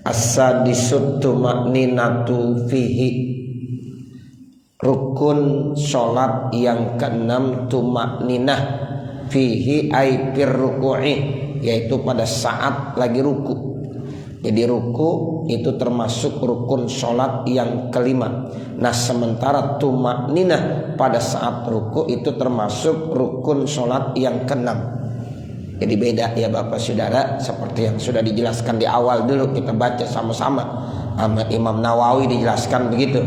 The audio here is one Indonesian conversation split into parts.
As-sadisut tuma'ninatu fihi, rukun sholat yang keenam tuma'ninah fihi ay fir ruku'i, yaitu pada saat lagi ruku. Jadi ruku itu termasuk rukun sholat yang kelima. Nah sementara tuma'ninah pada saat ruku itu termasuk rukun sholat yang keenam. Jadi beda ya Bapak Saudara, seperti yang sudah dijelaskan di awal dulu kita baca sama-sama sama Imam Nawawi dijelaskan begitu.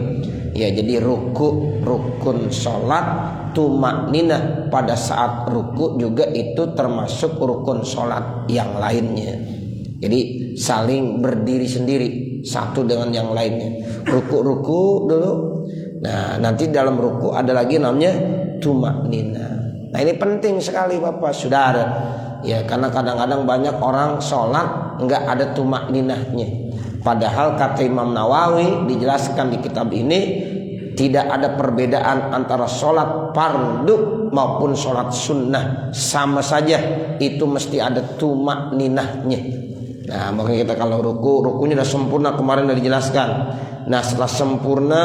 Ya jadi ruku rukun sholat, tuma'ninah pada saat ruku juga itu termasuk rukun sholat yang lainnya. Jadi saling berdiri sendiri satu dengan yang lainnya. Ruku dulu. Nah nanti dalam ruku ada lagi namanya tuma'ninah. Nah ini penting sekali Bapak Saudara. Ya karena kadang-kadang banyak orang sholat nggak ada tuma'ninahnya. Padahal kata Imam Nawawi dijelaskan di kitab ini, tidak ada perbedaan antara sholat fardu maupun sholat sunnah, sama saja itu mesti ada tuma'ninahnya. Nah makanya kita kalau rukunya sudah sempurna, kemarin sudah dijelaskan. Nah setelah sempurna,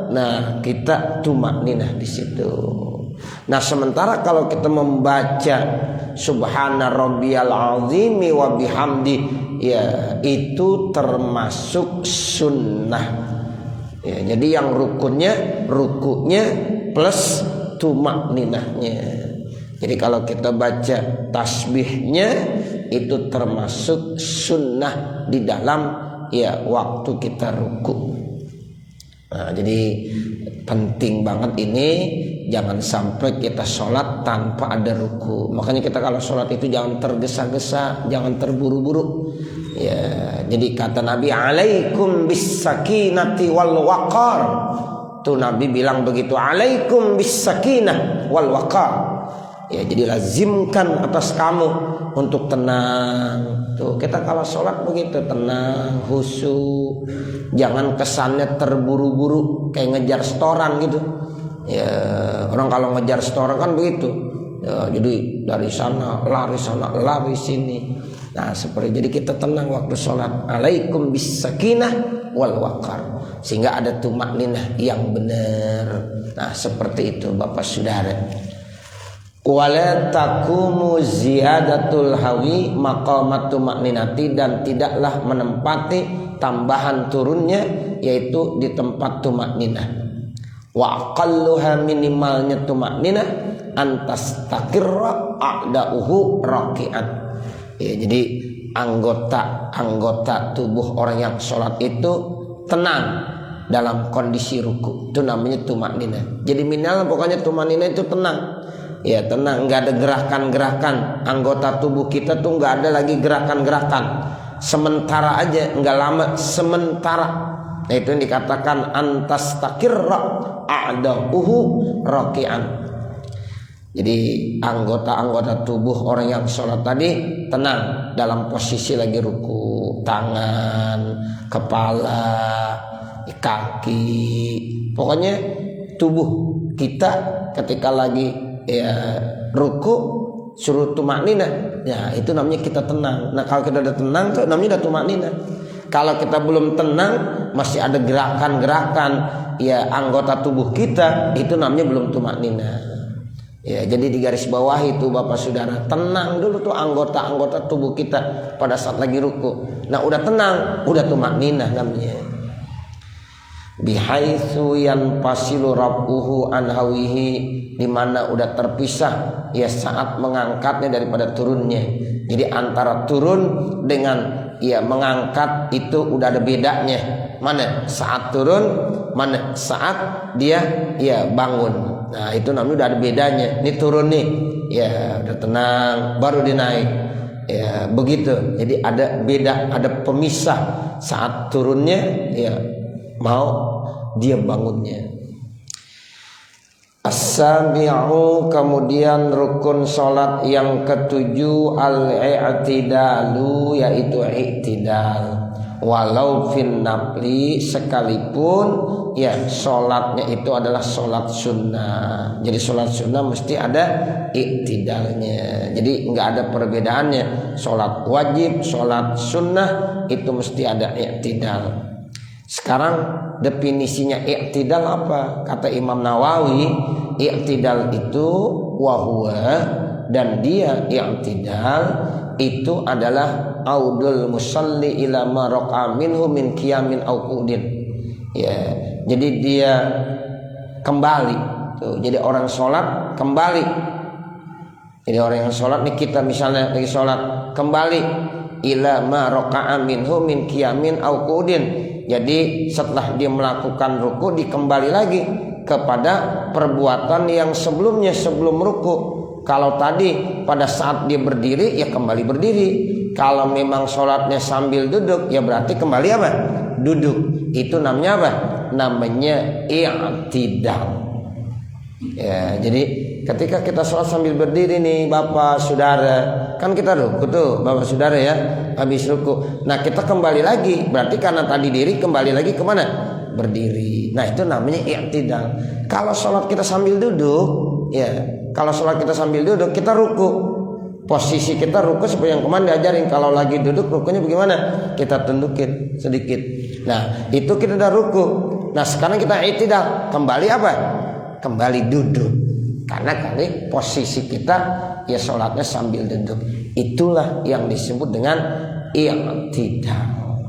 nah kita tuma'ninah di situ. Nah sementara kalau kita membaca Subhana rabbiyal azimi wa bihamdi, ya itu termasuk sunnah. Ya, jadi yang rukunya plus tuma'ninahnya. Jadi kalau kita baca tasbihnya itu termasuk sunnah di dalam ya waktu kita ruku. Nah, jadi penting banget ini, jangan sampai kita sholat tanpa ada ruku. Makanya kita kalau sholat itu jangan tergesa-gesa, jangan terburu-buru. Ya, jadi kata Nabi, alaikum bis sakinati wal waqar. Tuh Nabi bilang begitu, alaikum bis sakinah wal waqar. Ya, jadi lazimkan atas kamu untuk tenang. Tuh kita kalau sholat begitu, tenang, khusyuk. Jangan kesannya terburu-buru kayak ngejar setoran gitu. Ya orang kalau ngejar setoran kan begitu. Ya, jadi dari sana lari sini. Nah seperti jadi kita tenang waktu sholat. Alaikum bis sakinah wal waqar, sehingga ada tuma'ninah yang benar. Nah seperti itu Bapak Saudara. Wala takumu ziyadatul hawi maqamatu ma'ninati, dan tidaklah menempati tambahan turunnya yaitu di tempat tuma'ninah. Wa aqalluha, minimalnya tuma'ninah antastaqirra a'da'uhu raki'an. Ya, jadi anggota tubuh orang yang sholat itu tenang dalam kondisi ruku, itu namanya tuma'ninah. Jadi minimal pokoknya tuma'ninah itu tenang. Ya tenang, nggak ada gerakan-gerakan anggota tubuh kita tuh, nggak ada lagi gerakan-gerakan. Sementara aja, nggak lama, sementara. Nah itu yang dikatakan antastaqirra a'da'uhu raki'an. Jadi anggota-anggota tubuh orang yang sholat tadi tenang dalam posisi lagi ruku, tangan, kepala, kaki, pokoknya tubuh kita ketika lagi ya ruku suruh tuma'ninah, ya itu namanya kita tenang. Nah kalau kita udah tenang tuh namanya udah tuma'ninah. Kalau kita belum tenang, masih ada gerakan-gerakan ya anggota tubuh kita, itu namanya belum tuma'ninah. Ya jadi di garis bawah itu Bapak Saudara, tenang dulu tuh anggota-anggota tubuh kita pada saat lagi ruku. Nah udah tenang, udah tuma'ninah namanya. Bihaitsu yanfasilu rabbuhu an hawihi, di mana udah terpisah ya saat mengangkatnya daripada turunnya. Jadi antara turun dengan ya mengangkat itu udah ada bedanya. Mana saat turun, mana saat dia ya bangun. Nah itu namanya udah ada bedanya. Ini turun nih, ya udah tenang, baru dinaik. Ya begitu. Jadi ada beda, ada pemisah saat turunnya ya mau dia bangunnya. As-sabi'u, kemudian rukun salat yang ketujuh al-i'tidalu, yaitu i'tidal. Walau fin nafli, sekalipun ya salatnya itu adalah salat sunnah. Jadi salat sunnah mesti ada i'tidalnya. Jadi enggak ada perbedaannya. Salat wajib, salat sunnah itu mesti ada i'tidal. Sekarang definisinya i'tidal apa? Kata Imam Nawawi, i'tidal itu wahwa, dan dia i'tidal itu adalah audul musalli ila ma raqa minhu min qiyamin au qudin. Ya, jadi dia kembali. Tuh, jadi orang sholat kembali. Jadi orang yang sholat nih, kita misalnya lagi sholat kembali ila ma raqa minhu min qiyamin au qudin. Jadi setelah dia melakukan ruku, dikembali lagi kepada perbuatan yang sebelumnya, sebelum ruku. Kalau tadi pada saat dia berdiri, ya kembali berdiri. Kalau memang sholatnya sambil duduk, ya berarti kembali apa? Duduk. Itu namanya apa? Namanya i'tidal. Ya, jadi ketika kita sholat sambil berdiri nih, Bapak Saudara, kan kita ruku tuh, Bapak Saudara ya, habis ruku. Nah kita kembali lagi, berarti karena tadi diri kembali lagi kemana? Berdiri. Nah itu namanya i'tidal. Kalau sholat kita sambil duduk, ya, kalau sholat kita sambil duduk, kita ruku. Posisi kita ruku seperti yang kemarin diajarin. Kalau lagi duduk rukunya bagaimana? Kita tundukin sedikit. Nah itu kita udah ruku. Nah sekarang kita i'tidal, kembali apa? Kembali duduk. Karena kali posisi kita ya sholatnya sambil duduk. Itulah yang disebut dengan i'tidal.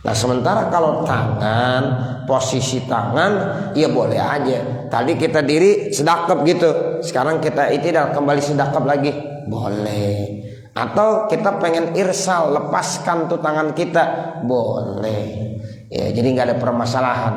Nah sementara kalau tangan, posisi tangan ya boleh aja. Tadi kita diri sedekap gitu, sekarang kita i'tidal kembali sedekap lagi, boleh. Atau kita pengen irsal, lepaskan tuh tangan kita, boleh. Ya jadi nggak ada permasalahan.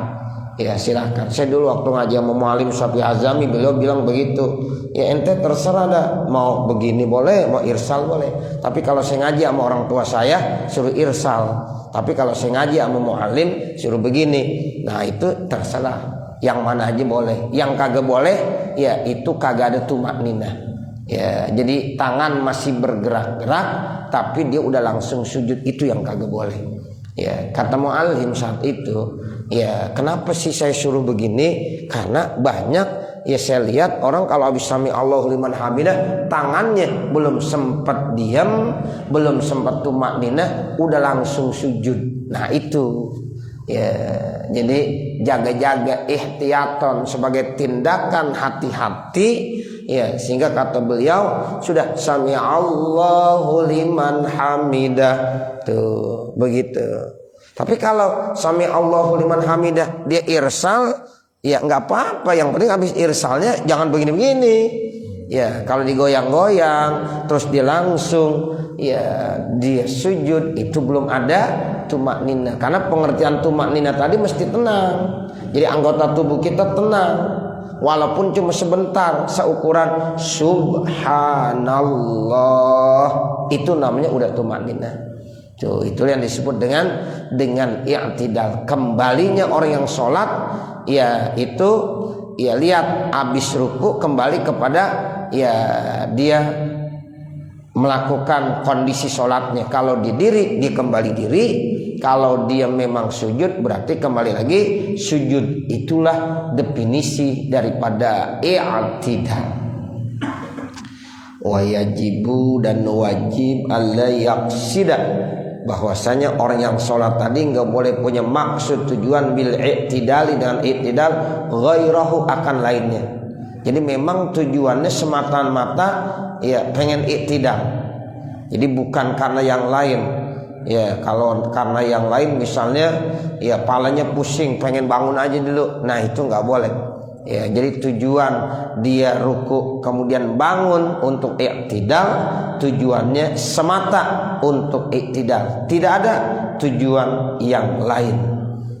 Ya silakan. Saya dulu waktu ngaji sama Mu'alim Syafi'i Azami, beliau bilang begitu. Ya ente terserah dah, mau begini boleh, mau irsal boleh. Tapi kalau saya ngaji sama orang tua saya suruh irsal. Tapi kalau saya ngaji sama Mu'alim suruh begini. Nah itu terserah. Yang mana aja boleh. Yang kagak boleh ya itu kagak ada tumakninah. Ya jadi tangan masih bergerak-gerak tapi dia udah langsung sujud, itu yang kagak boleh. Ya, kata Mu'alim saat itu, ya kenapa sih saya suruh begini? Karena banyak ya saya lihat orang kalau habis sami Allahu liman hamidah, tangannya belum sempat diam, belum sempat tumakninah, udah langsung sujud. Nah itu ya, jadi jaga-jaga ihtiyaton sebagai tindakan hati-hati ya, sehingga kata beliau sudah sami Allahu liman hamidah tuh begitu. Tapi kalau sami Allahu liman hamidah dia irsal ya nggak apa-apa, yang penting habis irsalnya jangan begini-begini ya. Kalau digoyang-goyang terus dia langsung ya dia sujud, itu belum ada tumakninah. Karena pengertian tumakninah tadi mesti tenang. Jadi anggota tubuh kita tenang, walaupun cuma sebentar, seukuran subhanallah, itu namanya udah tumakninah. Tuh, itu yang disebut dengan i'tidal. Kembalinya orang yang sholat ya itu ya lihat habis ruku kembali kepada ya dia melakukan kondisi sholatnya. Kalau di diri dia kembali diri, kalau dia memang sujud berarti kembali lagi sujud. Itulah definisi daripada i'tidal. Wa yajibu, dan wajib alla yaqsida, bahwasanya orang yang sholat tadi nggak boleh punya maksud tujuan bil i'tidali, dengan i'tidal ghairahu, akan lainnya. Jadi memang tujuannya semata-mata ya pengen i'tidal. Jadi bukan karena yang lain. Ya kalau karena yang lain misalnya ya palanya pusing pengen bangun aja dulu, nah itu nggak boleh. Ya jadi tujuan dia ruku kemudian bangun untuk i'tidal, tujuannya semata untuk i'tidal, tidak ada tujuan yang lain.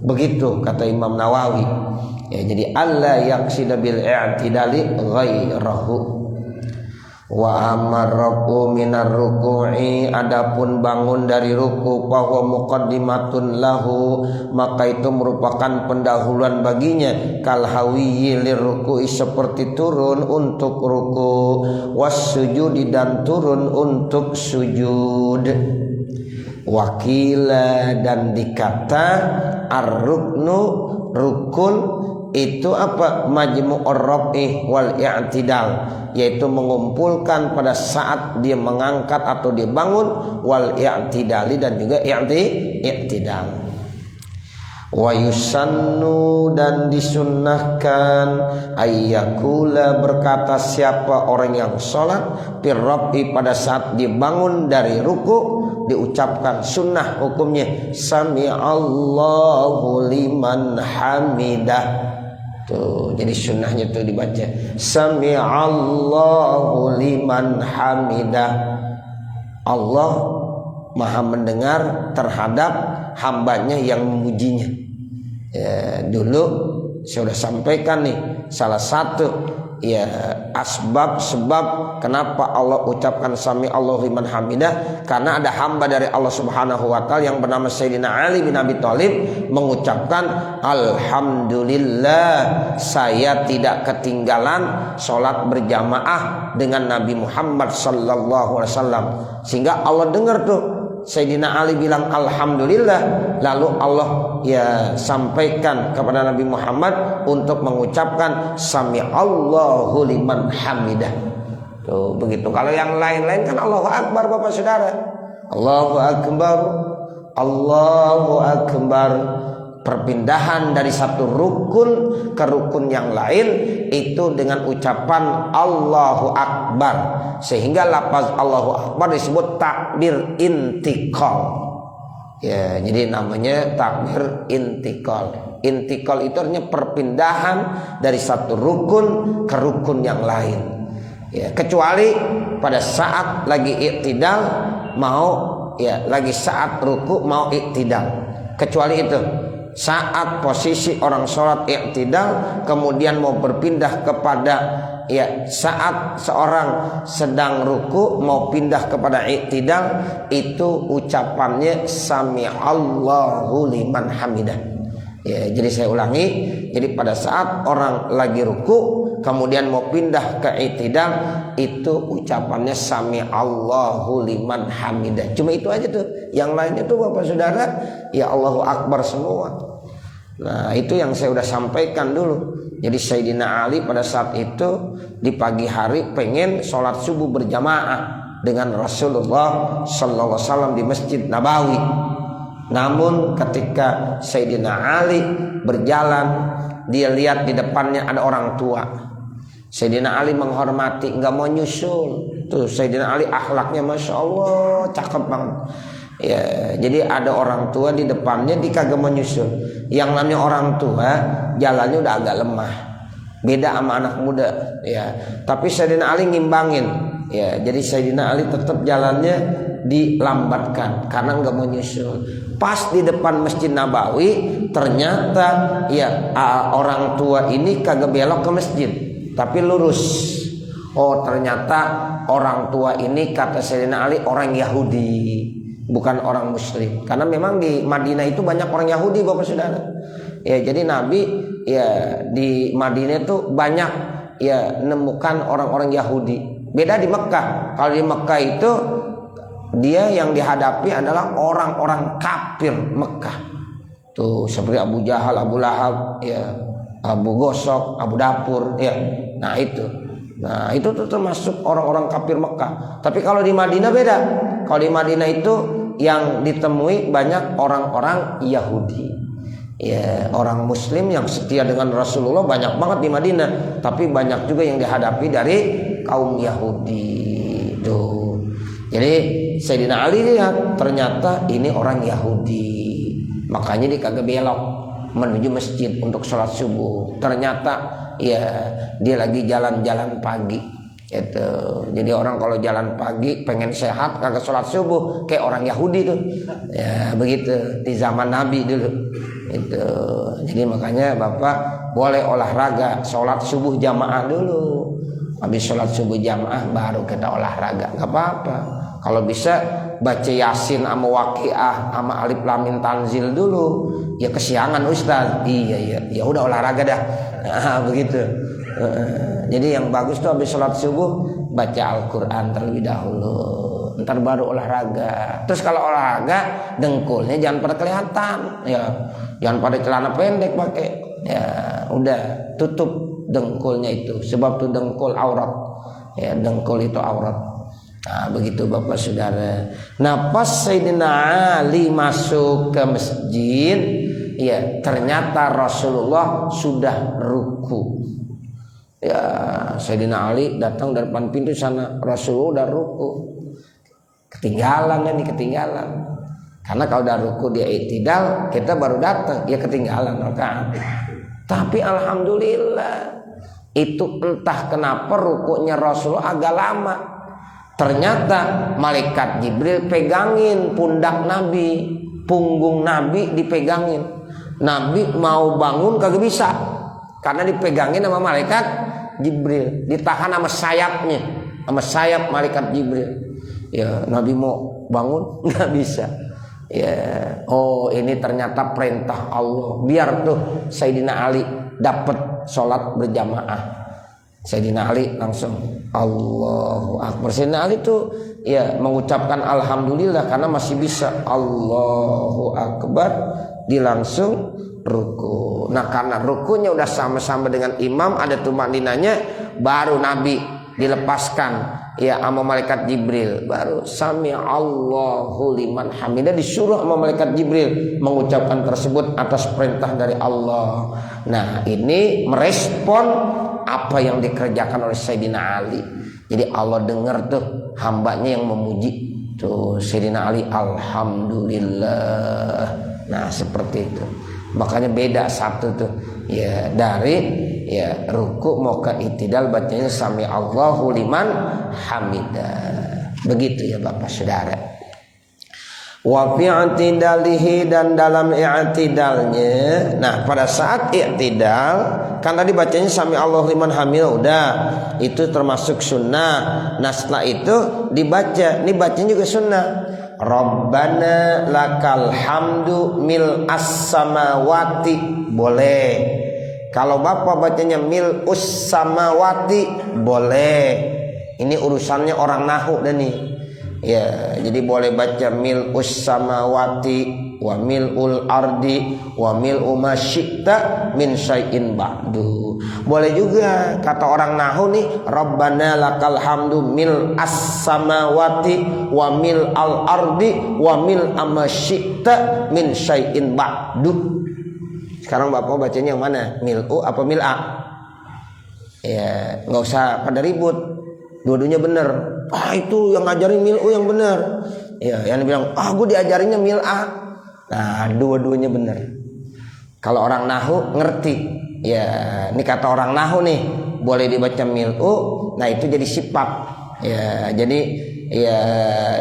Begitu kata Imam Nawawi. Ya jadi alla yaqsida bil i'tidali ghairahu. Wa amarraku minar ruku'i, adapun bangun dari ruku, bahwa muqaddimatun lahu, maka itu merupakan pendahuluan baginya, kal hawiyyi liruku'i, seperti turun untuk ruku, was sujudi, dan turun untuk sujud. Wakila, dan dikata ar-ruknu, rukun itu apa? Majmu'ur raf'i wal i'tidal, yaitu mengumpulkan pada saat dia mengangkat atau dia bangun, wal i'tidali, dan juga i'tidal. Wa yusannu, dan disunnahkan, ayyakula, berkata siapa orang yang sholat, firrafi, pada saat dia bangun dari ruku, diucapkan sunnah hukumnya sami'allahu liman hamidah. Tuh, jadi sunnahnya tuh dibaca sami'allahu liman hamidah. Allah maha mendengar terhadap hambanya yang memujinya. Ya, dulu saya sudah sampaikan nih salah satu ya sebab kenapa Allah ucapkan sami'allahu liman hamidah, karena ada hamba dari Allah Subhanahu wa taala yang bernama Sayyidina Ali bin Abi Thalib mengucapkan alhamdulillah, saya tidak ketinggalan sholat berjamaah dengan Nabi Muhammad sallallahu alaihi wasallam. Sehingga Allah dengar tuh Sayyidina Ali bilang alhamdulillah, lalu Allah ya sampaikan kepada Nabi Muhammad untuk mengucapkan sami'allahu liman hamidah. Tuh begitu. Kalau yang lain-lain kan Allahu Akbar, Bapak Saudara. Allahu Akbar, Allahu Akbar. Perpindahan dari satu rukun ke rukun yang lain itu dengan ucapan Allahu Akbar, sehingga lafaz Allahu Akbar disebut takbir intikal. Ya, jadi namanya takbir intikal. Intikal itu artinya perpindahan dari satu rukun ke rukun yang lain. Ya, kecuali pada saat lagi i'tidal lagi saat ruku mau i'tidal. Kecuali itu. Saat posisi orang sholat i'tidal kemudian mau berpindah kepada saat seorang sedang ruku mau pindah kepada i'tidal, itu ucapannya sami'allahu liman hamidah. Ya, jadi saya ulangi, jadi pada saat orang lagi ruku kemudian mau pindah ke i'tidal, itu ucapannya sami'allahu liman hamidah. Cuma itu aja tuh. Yang lainnya tuh Bapak Saudara ya Allahu Akbar semua. Nah, itu yang saya udah sampaikan dulu. Jadi Sayyidina Ali pada saat itu di pagi hari pengen sholat subuh berjamaah dengan Rasulullah sallallahu alaihi wasallam di Masjid Nabawi. Namun ketika Sayyidina Ali berjalan, dia lihat di depannya ada orang tua. Sayyidina Ali menghormati, nggak mau nyusul. Tuh Sayyidina Ali akhlaknya Masya Allah cakep banget. Ya, jadi ada orang tua di depannya, dia kagak mau nyusul. Yang namanya orang tua jalannya udah agak lemah, beda sama anak muda. Ya, tapi Sayyidina Ali ngimbangin. Ya, jadi Sayyidina Ali tetap jalannya dilambatkan karena nggak mau nyusul. Pas di depan Masjid Nabawi ternyata orang tua ini kagak belok ke masjid, tapi lurus. Oh, ternyata orang tua ini kata Sayyidina Ali orang Yahudi, bukan orang Muslim. Karena memang di Madinah itu banyak orang Yahudi, Bapak Saudara. Ya, jadi Nabi di Madinah itu banyak nemukan orang-orang Yahudi. Beda di Mekah. Kalau di Mekah itu dia yang dihadapi adalah orang-orang kafir Mekah. Tuh seperti Abu Jahal, Abu Lahab, Abu Gosok, Abu Dapur, Nah itu tuh termasuk orang-orang kafir Mekah. Tapi kalau di Madinah beda. Kalau di Madinah itu yang ditemui banyak orang-orang Yahudi. Ya, orang Muslim yang setia dengan Rasulullah banyak banget di Madinah. Tapi banyak juga yang dihadapi dari kaum Yahudi. Tuh. Jadi Sayyidina Ali lihat ternyata ini orang Yahudi. Makanya dia kagak belok menuju masjid untuk sholat subuh. Ternyata dia lagi jalan-jalan pagi. Itu. Jadi orang kalau jalan pagi pengen sehat kagak sholat subuh kayak orang Yahudi tuh. Ya begitu di zaman Nabi dulu. Itu. Jadi makanya Bapak boleh olahraga sholat subuh jamaah dulu. Habis sholat subuh jamaah baru kita olahraga, nggak apa-apa. Kalau bisa baca Yasin sama Waqiah sama Alif Lam Mim Tanzil dulu. Ya kesiangan Ustaz. Iya, ya udah olahraga dah. Nah, begitu. Jadi yang bagus tuh habis sholat subuh baca Al-Quran terlebih dahulu, ntar baru olahraga. Terus kalau olahraga dengkulnya jangan pada kelihatan, ya jangan pada celana pendek pakai, ya udah tutup dengkulnya itu, sebab tuh dengkul aurat, ya dengkul itu aurat. Nah begitu Bapak Saudara. Nah pas Sayyidina Ali masuk ke masjid, ya ternyata Rasulullah sudah ruku. Ya Sayyidina Ali datang dari depan pintu sana, Rasulullah udah ruku. Ketinggalan kan, ketinggalan. Karena kalau udah ruku dia i'tidal, kita baru datang, ya ketinggalan rakaat. Tapi alhamdulillah itu entah kenapa rukunya Rasulullah agak lama. Ternyata malaikat Jibril pegangin pundak Nabi, punggung Nabi dipegangin. Nabi mau bangun kagak bisa, karena dipegangin sama malaikat Jibril, ditahan sama sayapnya, sama sayap malaikat Jibril. Ya Nabi mau bangun nggak bisa. Ya, oh ini ternyata perintah Allah. Biar tuh Sayyidina Ali dapat sholat berjamaah. Sayyidina Ali langsung Allahu Akbar. Sayyidina Ali tuh ya mengucapkan alhamdulillah karena masih bisa. Allahu Akbar, dia langsung ruku. Nah karena rukunya udah sama-sama dengan imam, ada tumaninanya, baru Nabi dilepaskan ya sama malaikat Jibril, baru sami Allahu liman hamidah, disuruh sama malaikat Jibril mengucapkan tersebut atas perintah dari Allah. Nah ini merespon apa yang dikerjakan oleh Sayyidina Ali. Jadi Allah dengar tuh hambanya yang memuji tuh Sayyidina Ali, alhamdulillah. Nah seperti itu. Makanya beda satu tuh ya dari ya ruku mau ke i'tidal bacanya sami Allahu liman hamidah. Begitu ya Bapak Saudara. Wa fi i'tidalihi, dan dalam i'tidalnya. Nah pada saat i'tidal kan tadi bacanya sami Allahu liman hamidah, udah itu termasuk sunnah. Nah setelah itu dibaca, ini bacanya juga sunnah. Rabbana lakal hamdu mil as-samawati, boleh. Kalau Bapak bacanya mil us-samawati, boleh. Ini urusannya orang nahu dan nih. Ya, jadi boleh baca mil us-samawati wa mil'ul ardi wa mil'u ma syi'ta min syai'in ba'du. Boleh juga kata orang nahu nih, Rabbana lakal hamdu mil as-samawati wa mil al ardi wa mil ma syi'ta min syai'in ba'du. Sekarang Bapak bacanya yang mana? Mil'u apa mil'a? Ya, nggak usah pada ribut. Dua-duanya benar. Itu yang ngajarin mil'u yang benar. Ya, yang bilang, gue diajarinnya mil'a. Nah, dua-duanya benar. Kalau orang nahu ngerti. Ya, ini kata orang nahu nih, boleh dibaca mil'u. Nah, itu jadi sifat. Ya, jadi ya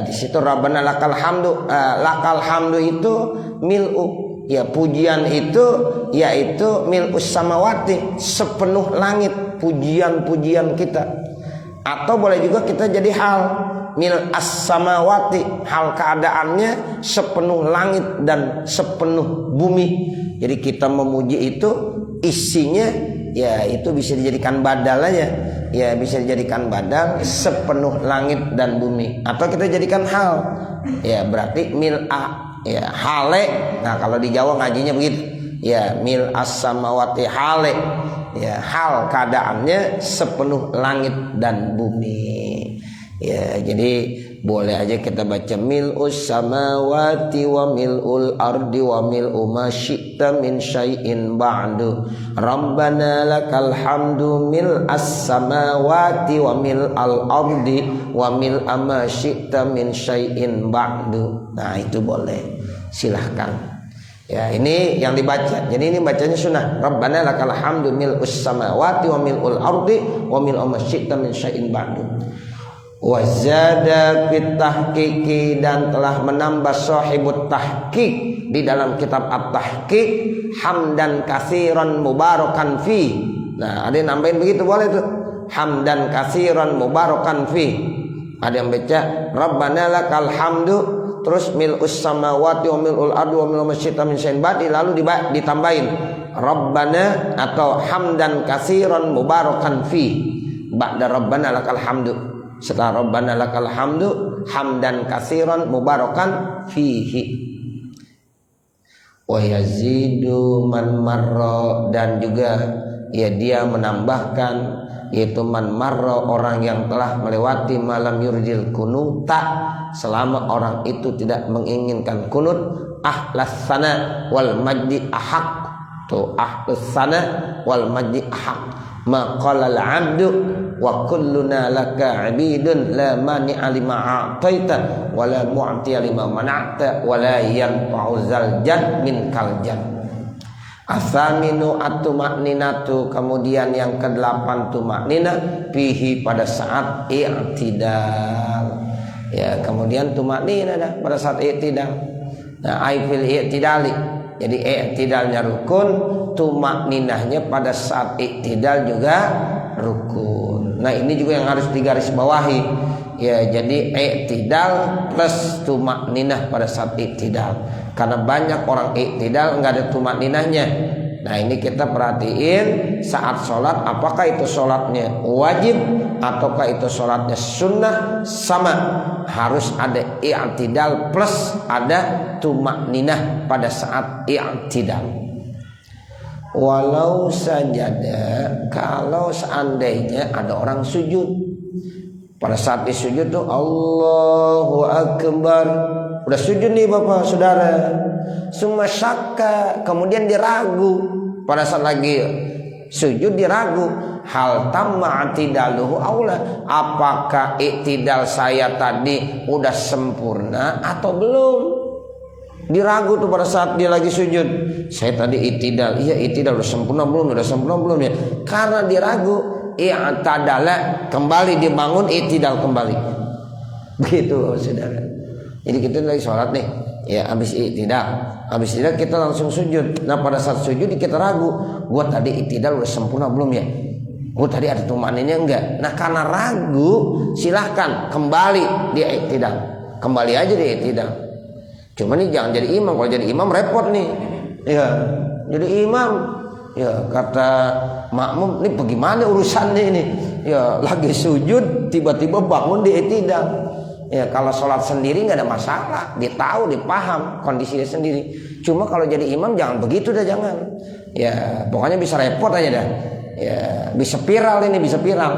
di situ Rabbana lakal hamdu. Lakal hamdu itu mil'u. Ya, pujian itu yaitu mil'us samawati, sepenuh langit pujian-pujian kita. Atau boleh juga kita jadi hal mil as-samawati, hal keadaannya sepenuh langit dan sepenuh bumi. Jadi kita memuji itu isinya ya itu bisa dijadikan badal aja. Ya bisa dijadikan badal sepenuh langit dan bumi. Atau kita jadikan hal. Ya berarti mil'a, ya hale. Nah kalau di Jawa ngajinya begitu. Ya mil as-samawati hale. Ya hal keadaannya sepenuh langit dan bumi. Ya jadi boleh aja kita baca mil'us samawati wa mil'ul ardi wa mil'u ma syi'ta min syai'in ba'du. Rabbana lakal hamdu mil'as samawati wa mil'al ardi wa mil'a ma syi'ta min syai'in ba'du. Nah itu boleh, silahkan. Ya ini yang dibaca. Jadi ini bacanya sunnah. Rabbana lakal hamdu mil'us samawati wa mil'ul ardi wa mil'u ma syi'ta min syai'in ba'du. Wa zada fit tahqiqi, dan telah menambah sahibut tahqiq di dalam kitab at-tahqiq hamdan katsiran mubarakan fi. Nah ada yang nambahin begitu, boleh tuh. hamdan katsiran mubarakan fi. Ada yang baca Rabbana lakal hamdu terus mil'us samawati wa mil'ul ardi wa mil'u masyita min syai'in ba'di, lalu ditambahin Rabbana atau hamdan katsiran mubarakan fi. Ba'da Rabbana lakal hamdu, setelah Rabbana lakal hamdu hamdan katsiran mubarakan fihi. Wa yazidu man marra, dan juga ya dia menambahkan yaitu man marra, orang yang telah melewati malam yurdil kunuta, selama orang itu tidak menginginkan kunut. Ahlas sana wal majdi ahaq, tu ahlas sana wal majdi ahaq ma qala al abdu wa kulluna laka abidun la mani'a lima a'taita wa la mu'tiya lima mana'ta wa la yanfa'u zal jad min kal jad. Athaminu at-tumakninatu, kemudian yang ke-8 tumaknina fihi, pada saat i'tidal. Ya, kemudian tumaknina dah pada saat i'tidal. Nah, ai fil i'tidali. Jadi i'tidalnya rukun, tumakninahnya pada saat i'tidal juga rukun. Nah, ini juga yang harus digarisbawahi. Ya, jadi i'tidal plus tumakninah pada saat i'tidal. Karena banyak orang i'tidal enggak ada tumakninahnya. Nah, ini kita perhatiin saat sholat, apakah itu sholatnya wajib ataukah itu sholatnya sunnah, sama harus ada i'tidal plus ada tumakninah pada saat i'tidal. Walau sajada, kalau seandainya ada orang sujud, pada saat disujud tuh Allahu Akbar, udah sujud nih bapak saudara, summa syakka, kemudian dia ragu, pada saat lagi sujud dia ragu, hal tamma i'tidaluhu aula, apakah i'tidal saya tadi udah sempurna atau belum? Diragu tuh pada saat dia lagi sujud, saya tadi i'tidal, iya i'tidal udah sempurna belum, udah sempurna belum ya? Karena dia ragu, i'tadala, kembali dibangun, i'tidal kembali. Begitu saudara. Jadi kita lagi sholat nih, ya habis i'tidal kita langsung sujud. Nah, pada saat sujud kita ragu, gua tadi i'tidal udah sempurna belum ya? Gua tadi ada tumakninahnya enggak? Nah, karena ragu, silahkan kembali di i'tidal, kembali aja di i'tidal. Cuma nih jangan jadi imam, kalau jadi imam repot nih. Ya, jadi imam, ya kata makmum, ini bagaimana urusannya ini? Ya lagi sujud tiba-tiba bangun di i'tidal. Ya kalau sholat sendiri nggak ada masalah, dia tahu, dia paham kondisinya sendiri. Cuma kalau jadi imam jangan begitu dah, jangan. Ya pokoknya bisa repot aja dah. Ya bisa viral ini, bisa viral.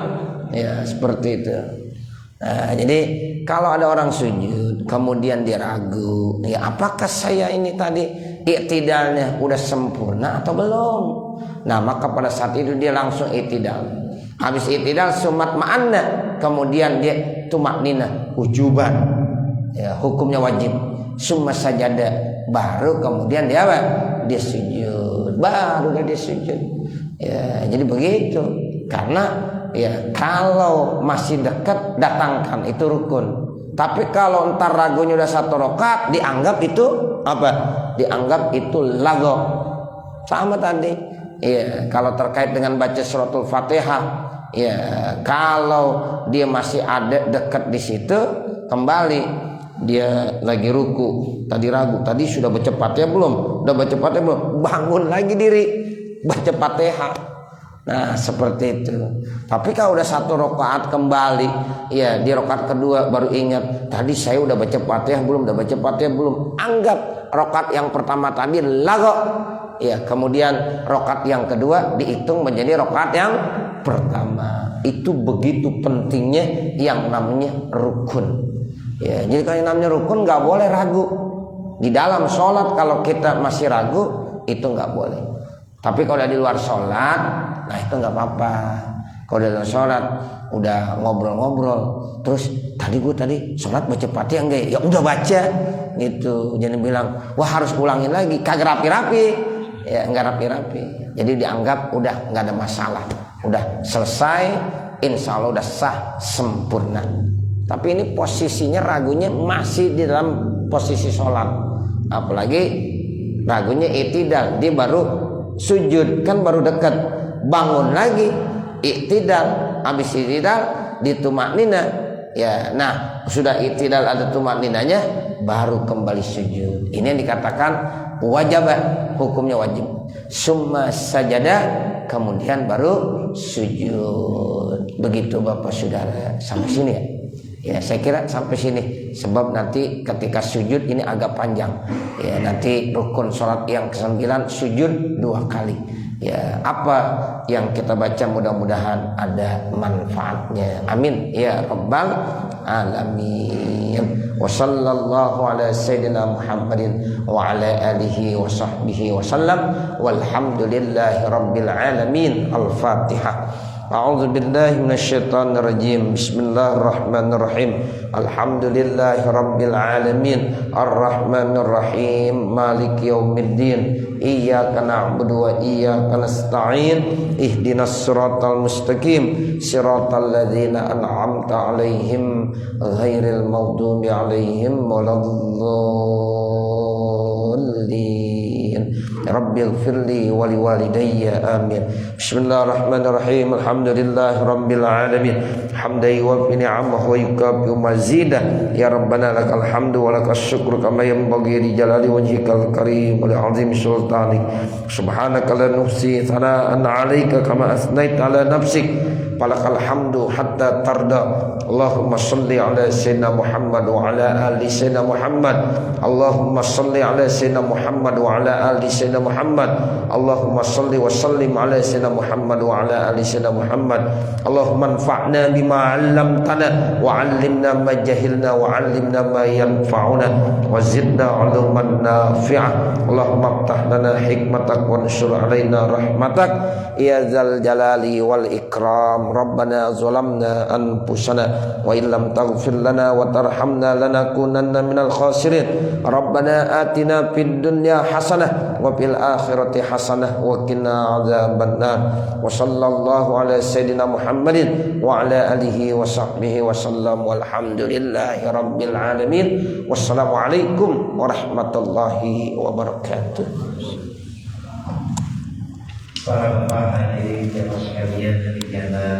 Ya seperti itu. Nah, jadi kalau ada orang sujud kemudian dia ragu, ya apakah saya ini tadi i'tidalnya udah sempurna atau belum? Nah, maka pada saat itu dia langsung i'tidal. Habis i'tidal sumat ma'anna, kemudian dia tumakninah wujuban. Ya, hukumnya wajib. Summa sajada, baru kemudian dia apa? Dia sujud. Baru dia sujud. Ya, jadi begitu. Karena ya kalau masih dekat datangkan, itu rukun. Tapi kalau entar ragunya udah 1 rakaat, dianggap itu apa? Dianggap itu lago. Sama tadi. Ya, kalau terkait dengan baca suratul Fatihah, ya kalau dia masih ada dekat di situ, kembali dia lagi ruku, tadi ragu, tadi sudah baca Fatihah belum? Udah baca Fatihah belum? Bangun lagi diri, baca Fatihah. Nah seperti itu. Tapi kalau udah 1 rakaat kembali, ya di rakaat kedua baru ingat, tadi saya udah baca Fatihah belum, udah baca Fatihah belum, anggap rakaat yang pertama tadi lago. Ya kemudian rakaat yang kedua dihitung menjadi rakaat yang pertama. Itu begitu pentingnya yang namanya rukun. Ya jadi kalau yang namanya rukun nggak boleh ragu. Di dalam sholat kalau kita masih ragu, itu nggak boleh. Tapi kalau di luar sholat, nah itu nggak apa-apa. Kalau di dalam sholat udah ngobrol-ngobrol, terus tadi sholat baca Fatihah enggak? Ya udah baca, gitu. Jangan bilang, wah harus ulangin lagi, kagak rapi-rapi. Ya enggak rapi-rapi. Jadi dianggap udah nggak ada masalah, udah selesai, insya Allah udah sah sempurna. Tapi ini posisinya ragunya masih di dalam posisi sholat, apalagi ragunya i'tidal, dia baru sujud kan baru dekat, bangun lagi i'tidal, habis i'tidal di tumaknina ya. Nah, sudah i'tidal ada tumakninanya baru kembali sujud. Ini yang dikatakan wajib, hukumnya wajib. Summa sajada, kemudian baru sujud. Begitu Bapak Saudara. Sampai sini ya. Ya, saya kira sampai sini. Sebab nanti ketika sujud ini agak panjang. Ya, nanti rukun sholat yang ke-9 sujud 2 kali. Ya, apa yang kita baca mudah-mudahan ada manfaatnya. Amin ya rabbal alamin. Wa sallallahu ala sayyidina Muhammadin wa ala alihi wa sahbihi wa sallam. Walhamdulillahi rabbil alamin. Al-Fatihah. A'udzu billahi minasyaitonir rajim. Bismillahirrahmanirrahim. Alhamdulillahi rabbil alamin. Arrahmanir rahim. Maliki yaumiddin. Iyyaka na'budu wa iyyaka nasta'in. Ihdinas siratal mustaqim. Siratal ladzina an'amta 'alaihim ghairil maghdubi 'alaihim waladdallin. Rabbighfirli wa liwalidayya amin. Bismillahirrahmanirrahim. Alhamdulillahi rabbil alamin. Hamdan yuwaffi ni'amahu wa yukafi mazidah. Ya rabbana lakal hamdu wa lakas syukru kama yanbaghi li jalali wajhikal karim wa li 'azimi sultanik. Subhanaka la nuhsi thana'an 'alaika kama asnaita 'ala nafsik. Falakal hamdu hatta tarda. Allahumma salli ala sayyidina Muhammad wa ala ali sayyidina Muhammad. Allahumma salli ala sayyidina Muhammad wa ala ali sayyidina Muhammad. Allahumma salli wa sallim ala sayyidina Muhammad wa ala ali sayyidina Muhammad. Allahumma anfa'na bima 'allamtana wa 'allimna ma jahilna wa 'allimna ma yanfa'una wa zidna 'ilman nafi'ah. Allahumma iftah lana hikmatak wa anshur 'alaina rahmatak ya dzal jalali wal ikram. Rabbana zalamna anfusana wa illam taghfir lana wa tarhamna lanakunanna minal khasirin. Rabbana atina fid dunya hasanah wa fil akhirati hasanah wa qina adzabannar. Wa sallallahu ala sayyidina Muhammadin wa ala alihi wa sahbihi wa sallam. Walhamdulillahi rabbil alamin. Wassalamu alaikum warahmatullahi wabarakatuh. Para hadirin jamaah sekalian, demikianlah